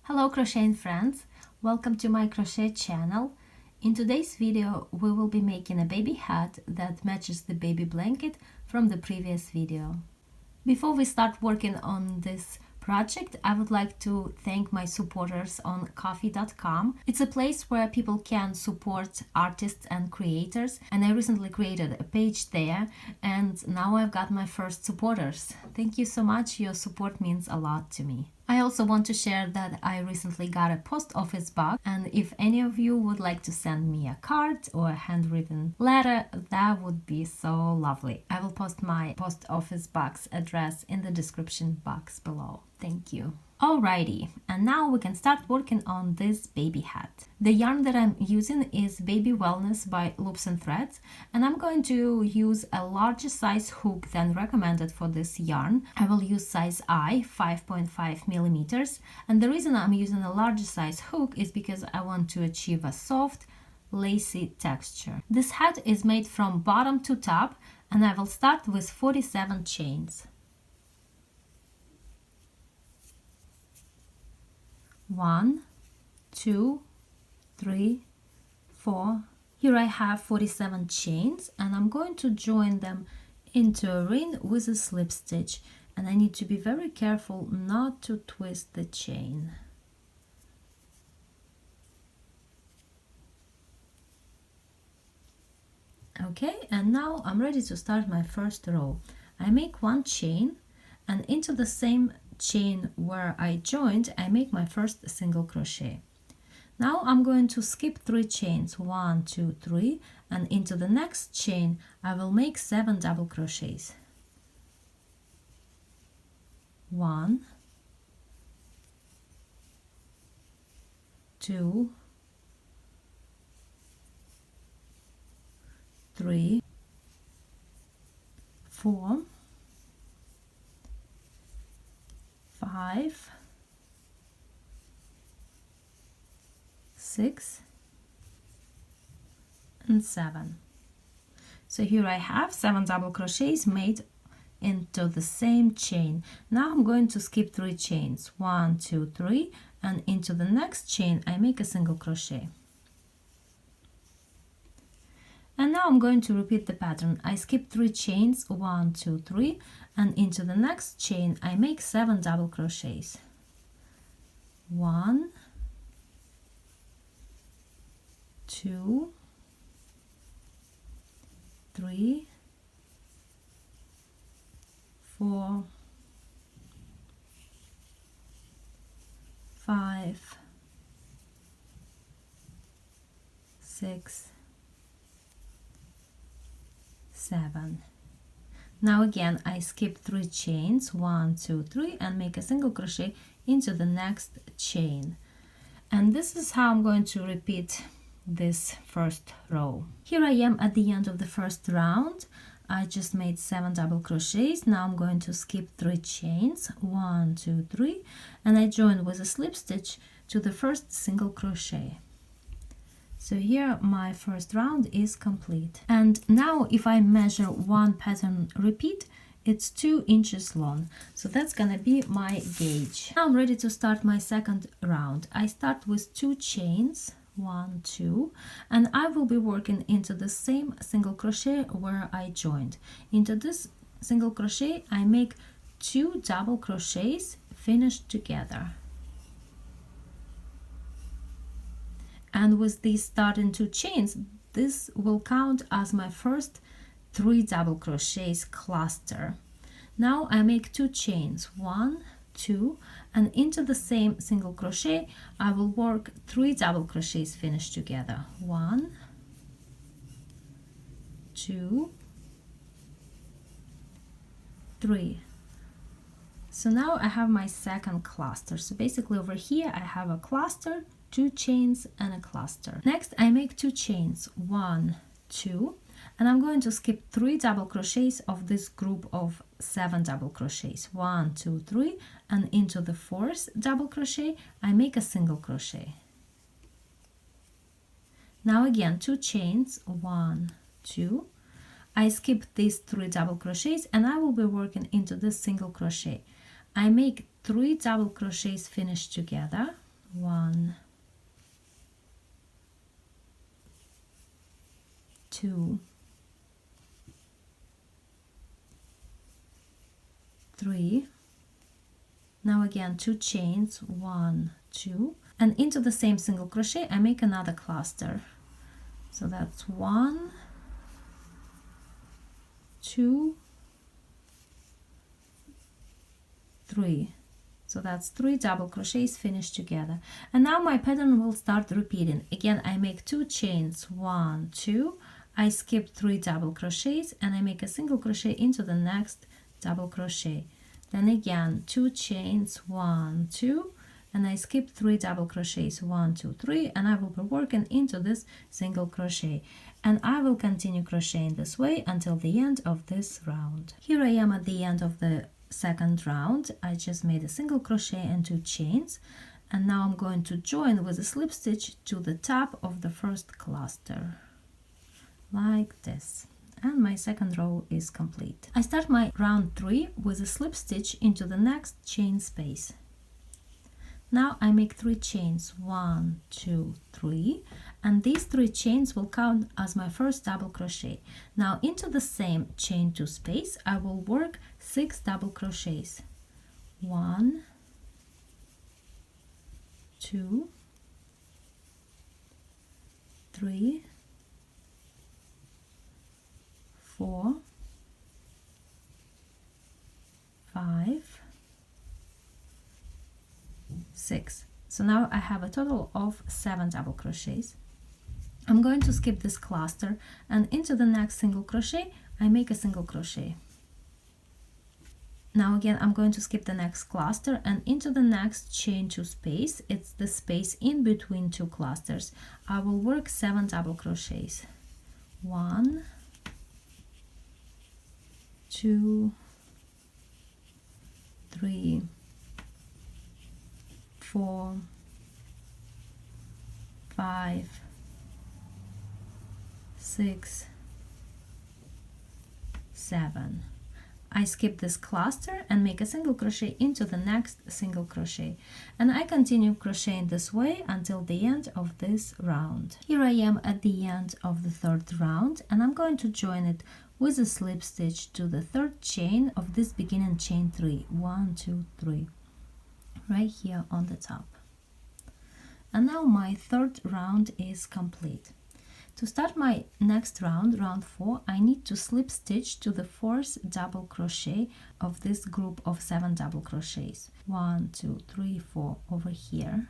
Hello crocheting friends, welcome to my crochet channel. In today's video we will be making a baby hat that matches the baby blanket from the previous video. Before we start working on this project, I would like to thank my supporters on Ko-fi.com. It's a place where people can support artists and creators, and I recently created a page there and now I've got my first supporters. Thank you so much, your support means a lot to me. I also want to share that I recently got a post office box, and if any of you would like to send me a card or a handwritten letter, that would be so lovely. I will post my post office box address in the description box below. Thank you. Alrighty, and now we can start working on this baby hat. The yarn that I'm using is Baby Wellness by Loops and Threads, and I'm going to use a larger size hook than recommended for this yarn. I will use size I, 5.5 millimeters, and the reason I'm using a larger size hook is because I want to achieve a soft, lacy texture. This hat is made from bottom to top, and I will start with 47 chains. 1, 2, 3, 4. Here I have 47 chains, and I'm going to join them into a ring with a slip stitch, and I need to be very careful not to twist the chain. Okay, and now I'm ready to start my first row. I make one chain, and into the same chain where I joined, I make my first single crochet. Now I'm going to skip 3 chains, 1, 2, 3, and into the next chain I will make 7 double crochets. 1, 2, 3, 4, 5, 6, and 7. So here I have 7 double crochets made into the same chain. Now I'm going to skip 3 chains, 1, 2, 3, and into the next chain I make a single crochet. And now I'm going to repeat the pattern. I skip 3 chains, 1, 2, 3, and into the next chain I make 7 double crochets. 1, 2, 3, 4, 5, 6, 7. Now again I skip 3 chains, 1, 2, 3, and make a single crochet into the next chain. And this is how I'm going to repeat this first row. Here I am at the end of the first round. I just made 7 double crochets. Now I'm going to skip 3 chains, 1, 2, 3, and I join with a slip stitch to the first single crochet. So here my first round is complete. And now if I measure one pattern repeat, it's 2 inches long. So that's gonna be my gauge. Now I'm ready to start my second round. I start with 2 chains, 1, 2, and I will be working into the same single crochet where I joined. Into this single crochet I make 2 double crochets finished together. And with these starting 2 chains, this will count as my first 3 double crochets cluster. Now I make 2 chains, 1, 2, and into the same single crochet I will work 3 double crochets finished together. 1, 2, 3. So now I have my second cluster. So basically over here I have a cluster, 2 chains, and a cluster. Next I make 2 chains, 1, 2, and I'm going to skip 3 double crochets of this group of 7 double crochets. 1, 2, 3, and into the 4th double crochet I make a single crochet. Now again 2 chains, 1, 2. I skip these 3 double crochets and I will be working into this single crochet. I make 3 double crochets finished together. 1, 2, 3. Now again 2 chains, 1, 2, and into the same single crochet I make another cluster. So that's 1, 2, 3. So that's 3 double crochets finished together. And now my pattern will start repeating. Again, I make 2 chains, 1, 2. I skip 3 double crochets and I make a single crochet into the next double crochet. Then again 2 chains, 1, 2, and I skip 3 double crochets, 1, 2, 3, and I will be working into this single crochet, and I will continue crocheting this way until the end of this round. Here I am at the end of the second round. I just made a single crochet and 2 chains, and now I'm going to join with a slip stitch to the top of the first cluster like this. And my second row is complete. I start my round 3 with a slip stitch into the next chain space. Now I make 3 chains, 1, 2, 3, and these 3 chains will count as my first double crochet. Now into the same chain 2 space I will work 6 double crochets. 1, 2, 3, 4, 5, 6. So now I have a total of 7 double crochets. I'm going to skip this cluster, and into the next single crochet I make a single crochet. Now again I'm going to skip the next cluster, and into the next chain 2 space, it's the space in between 2 clusters, I will work 7 double crochets. 1, 2, 3, 4, 5, 6, 7. I skip this cluster and make a single crochet into the next single crochet, and I continue crocheting this way until the end of this round. Here I am at the end of the third round, and I'm going to join it with a slip stitch to the third chain of this beginning chain 3, 1, 2, 3, right here on the top. And now my third round is complete. To start my next round, round 4, I need to slip stitch to the fourth double crochet of this group of 7 double crochets. 1, 2, 3, 4 over here.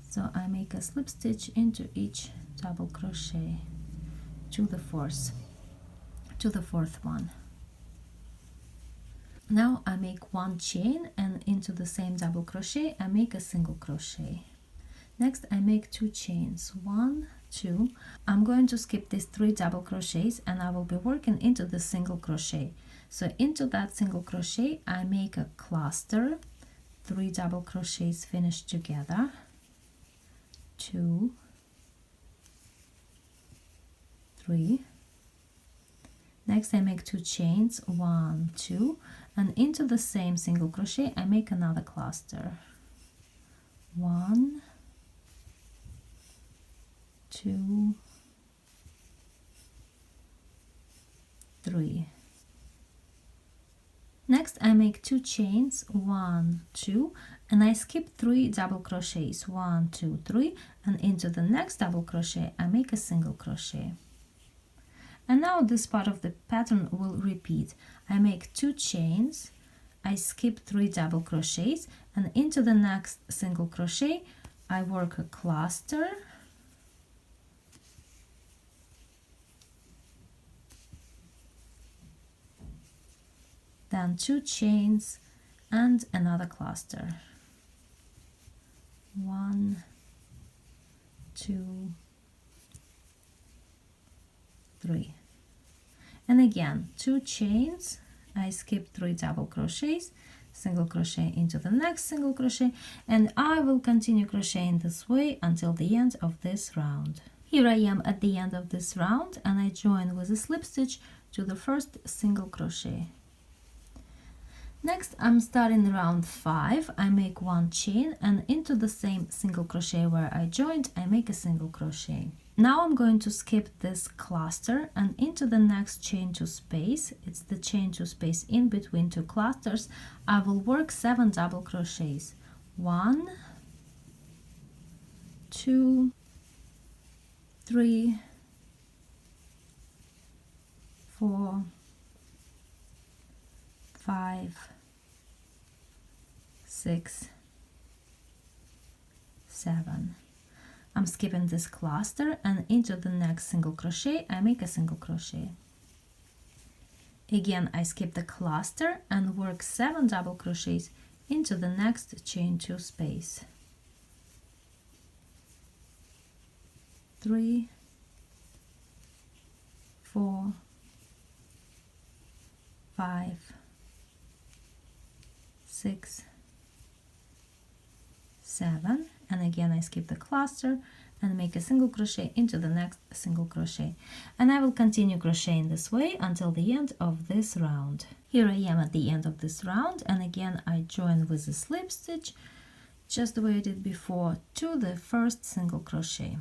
So I make a slip stitch into each double crochet to the fourth one. Now I make 1 chain, and into the same double crochet I make a single crochet. Next I make 2 chains, 1, 2. I'm going to skip these 3 double crochets and I will be working into the single crochet. So into that single crochet I make a cluster, 3 double crochets finished together, 2, 3. Next I make 2 chains, 1, 2, and into the same single crochet I make another cluster, 1, 2, 3. Next I make 2 chains, 1, 2, and I skip 3 double crochets, 1, 2, 3, and into the next double crochet I make a single crochet. And now this part of the pattern will repeat. I make 2 chains, I skip 3 double crochets, and into the next single crochet I work a cluster, then 2 chains and another cluster, 1, 2, 3, and again 2 chains, I skip 3 double crochets, single crochet into the next single crochet, and I will continue crocheting this way until the end of this round. Here I am at the end of this round, and I join with a slip stitch to the first single crochet. Next, I'm starting round 5. I make 1 chain, and into the same single crochet where I joined, I make a single crochet. Now I'm going to skip this cluster, and into the next chain 2 space, it's the chain 2 space in between 2 clusters, I will work 7 double crochets. 1, 2, 3, 4, 5, 6, 7. I'm skipping this cluster, and into the next single crochet I make a single crochet. Again, I skip the cluster and work 7 double crochets into the next chain 2 space. 3, 4, 5, 6, 7, and again I skip the cluster and make a single crochet into the next single crochet, and I will continue crocheting this way until the end of this round. Here I am at the end of this round, and again I join with a slip stitch, just the way I did before, to the first single crochet.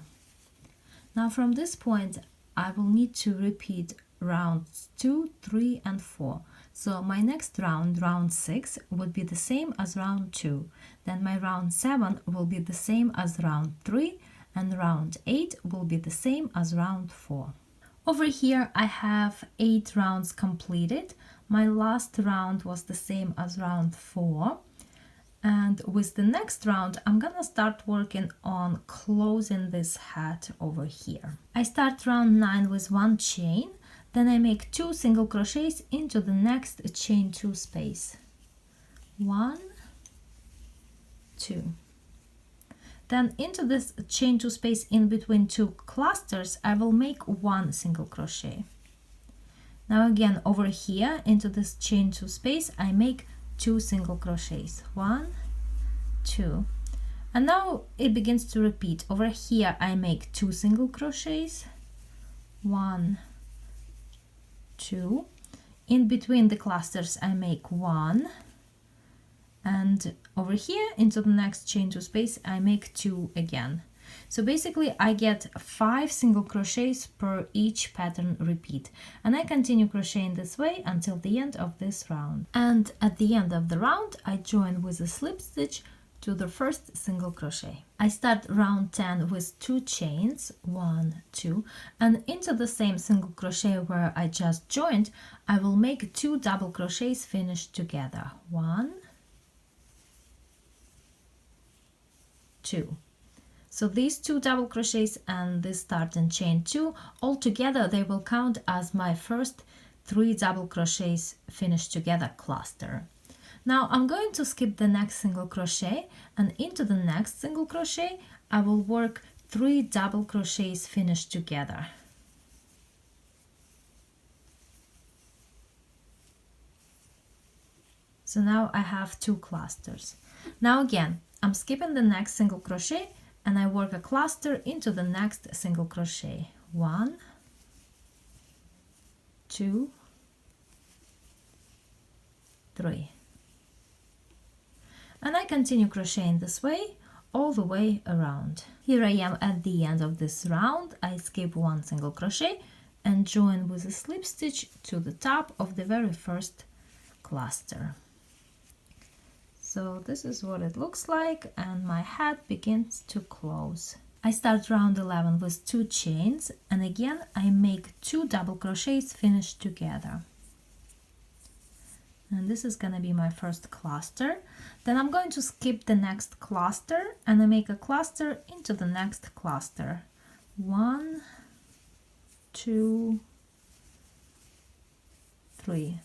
Now from this point I will need to repeat rounds 2, 3 and 4. So my next round, round 6, would be the same as round 2. Then my round 7 will be the same as round 3, and round 8 will be the same as round 4. Over here I have 8 rounds completed. My last round was the same as round 4. And with the next round, I'm gonna start working on closing this hat over here. I start round 9 with 1 chain, then I make 2 single crochets into the next chain 2 space. 1, 2. Then into this chain 2 space in between 2 clusters, I will make 1 single crochet. Now again, over here into this chain 2 space, I make 2 single crochets. 1, 2. And now it begins to repeat. Over here I make 2 single crochets. 1, 2. In between the clusters I make 1, and over here into the next chain 2 space I make 2 again. So basically I get 5 single crochets per each pattern repeat, and I continue crocheting this way until the end of this round. And at the end of the round I join with a slip stitch to the first single crochet. I start round 10 with 2 chains, 1, 2, and into the same single crochet where I just joined I will make 2 double crochets finished together. 1, 2. So these 2 double crochets and this starting chain 2, all together they will count as my first 3 double crochets finished together cluster. Now I'm going to skip the next single crochet, and into the next single crochet I will work 3 double crochets finished together. So now I have 2 clusters. Now again, I'm skipping the next single crochet and I work a cluster into the next single crochet. 1, 2, 3. And I continue crocheting this way all the way around. Here I am at the end of this round. I skip 1 single crochet and join with a slip stitch to the top of the very first cluster. So this is what it looks like, and my hat begins to close. I start round 11 with 2 chains, and again I make 2 double crochets finished together. And this is gonna be my first cluster. Then I'm going to skip the next cluster and I make a cluster into the next cluster. 1, 2, 3.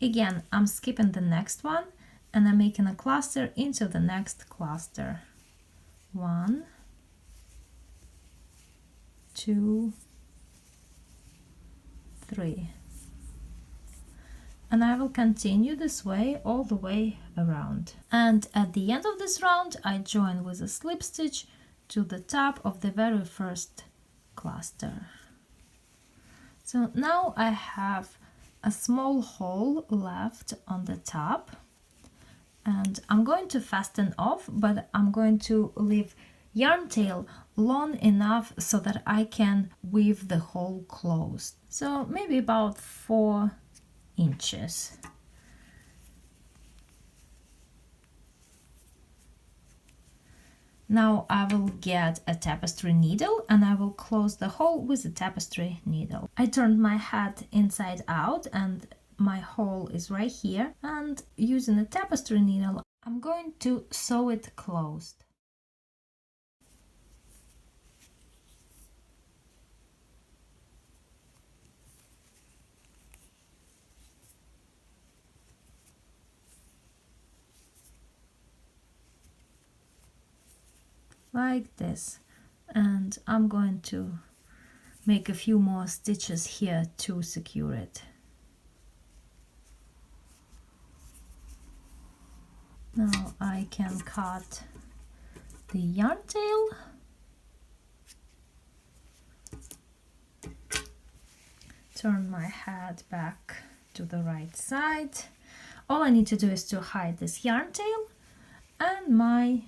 Again, I'm skipping the next one and I'm making a cluster into the next cluster. 1, 2, 3. And I will continue this way all the way around. And at the end of this round, I join with a slip stitch to the top of the very first cluster. So now I have a small hole left on the top, and I'm going to fasten off, but I'm going to leave yarn tail long enough so that I can weave the hole closed. So maybe about 4 inches. Now I will get a tapestry needle and I will close the hole with a tapestry needle. I turned my hat inside out and my hole is right here, and using a tapestry needle I'm going to sew it closed. Like this, and I'm going to make a few more stitches here to secure it. Now I can cut the yarn tail. Turn my hat back to the right side. All I need to do is to hide this yarn tail, and my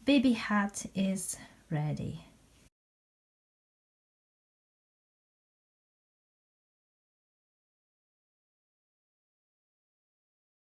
baby hat is ready.